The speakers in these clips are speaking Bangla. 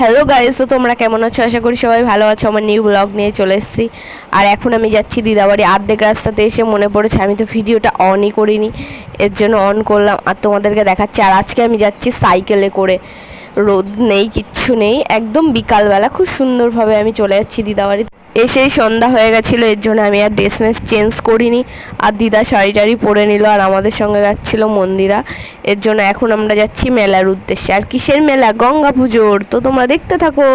হ্যালো গাইস, তো তোমরা কেমন আছো? আশা করি সবাই ভালো আছো। আমার নিউ ব্লগ নিয়ে চলে এসেছি। আর এখন আমি যাচ্ছি দিদাবাড়ি। অর্ধেক রাস্তাতে এসে মনে পড়েছে আমি তো ভিডিওটা অনই করিনি, এর জন্য অন করলাম আর তোমাদেরকে দেখাচ্ছি। আর আজকে আমি যাচ্ছি সাইকেলে করে, রোদ নেই, কিচ্ছু নেই, একদম বিকালবেলা খুব সুন্দরভাবে আমি চলে যাচ্ছি দিদাবাড়ি। এসেই সন্ধ্যা হয়ে গেছিলো, এর জন্য আমি আর ড্রেস মেস চেঞ্জ করিনি। আর দিদা শাড়ি টাড়ি পরে নিল, আর আমাদের সঙ্গে যাচ্ছিলো মন্দিরা। এর জন্য এখন আমরা যাচ্ছি মেলার উদ্দেশ্যে। আর কিসের মেলা? গঙ্গা পুজোর। তো তোমরা দেখতে থাকো।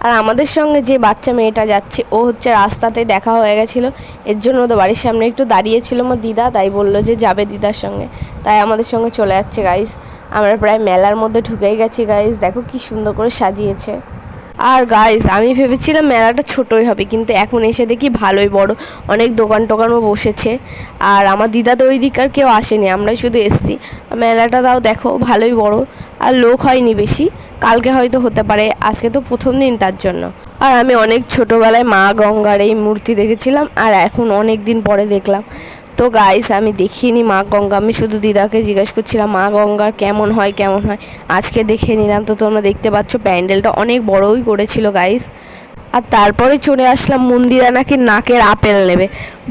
আর আমাদের সঙ্গে যে বাচ্চা মেয়েটা যাচ্ছে, ও হচ্ছে রাস্তাতে দেখা হয়ে গেছিলো, এর জন্য ওদের বাড়ির সামনে একটু দাঁড়িয়েছিল আমার দিদা, তাই বললো যে যাবে দিদার সঙ্গে, তাই আমাদের সঙ্গে চলে যাচ্ছে গাইস। আমরা প্রায় মেলার মধ্যে ঢুকেই গেছি গাইস, দেখো কি সুন্দর করে সাজিয়েছে। আর গাইস, আমি ভেবেছিলাম মেলাটা ছোটোই হবে, কিন্তু এখন এসে দেখি ভালোই বড়, অনেক দোকান টোকানও বসেছে। আর আমার দিদা তো ওই দিক আর কেউ আসেনি, আমরাই শুধু এসেছি। মেলাটা তাও দেখো ভালোই বড়, আর লোক হয়নি বেশি, কালকে হয়তো হতে পারে, আজকে তো প্রথম দিন তার জন্য। আর আমি অনেক ছোটোবেলায় মা গঙ্গার এই মূর্তি দেখেছিলাম, আর এখন অনেক দিন পরে দেখলাম। তো গাইস, আমি দেখিনি মা গঙ্গা, আমি শুধু দিদাকে জিজ্ঞেস করছিলাম মা গঙ্গার কেমন হয় কেমন হয়। আজকে দেখে নিলাম। তো তোমরা দেখতে পাচ্ছ প্যান্ডেলটা অনেক বড়ই করেছিল গাইস। আর তারপরে চলে আসলাম মন্দিরা নাকি নাকের আপেল নেবে।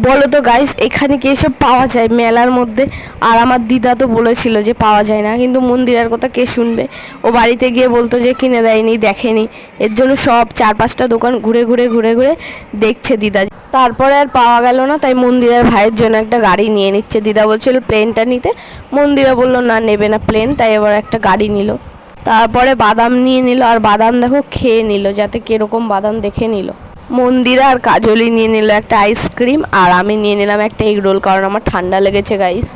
বলো তো গাইস, এখানে কি এসব পাওয়া যায় মেলার মধ্যে? আর আমার দিদা তো বলেছিল যে পাওয়া যায় না, কিন্তু মন্দিরার কথা কে শুনবে? ও বাড়িতে গিয়ে বলতো যে কিনে দেয়নি, দেখেনি। এর জন্য সব 4-5টা দোকান ঘুরে ঘুরে ঘুরে ঘুরে দেখছে দিদা। তারপরে আর পাওয়া গেল না, তাই মন্দিরার ভাইয়ের জন্য একটা গাড়ি নিয়ে নিচ্ছে। দিদা বলছিল প্লেনটা নিতে, মন্দিরা বললো না, নেবে না প্লেন, তাই এবার একটা গাড়ি নিল। তারপরে বাদাম নিয়ে নিল, আর বাদাম দেখো খেয়ে নিল, যাতে কীরকম বাদাম দেখে নিল। মন্দিরা আর কাজলি নিয়ে নিল একটা আইসক্রিম, আর আমি নিয়ে নিলাম একটা এগ রোল, কারণ আমার ঠান্ডা লেগেছে গাইস।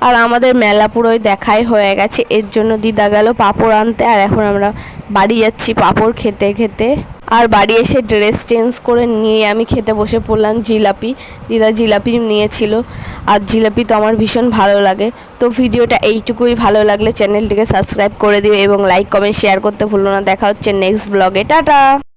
আর আমাদের মেলা পুরোই দেখাই হয়ে গেছে, এর জন্য দিদা গেল পাঁপড় আনতে, আর এখন আমরা বাড়ি যাচ্ছি পাঁপড় খেতে খেতে। আর বাড়ি এসে ড্রেস চেঞ্জ করে নিয়ে আমি খেতে বসে পড়লাম জিলাপি। দিদা জিলাপি নিয়েছিল, আর জিলাপি তো আমার ভীষণ ভালো লাগে। তো ভিডিওটা এইটুকুই, ভালো লাগলে চ্যানেলটিকে সাবস্ক্রাইব করে দিও এবং লাইক কমেন্ট শেয়ার করতে ভুলো না। দেখা হচ্ছে নেক্সট ব্লগে, টাটা।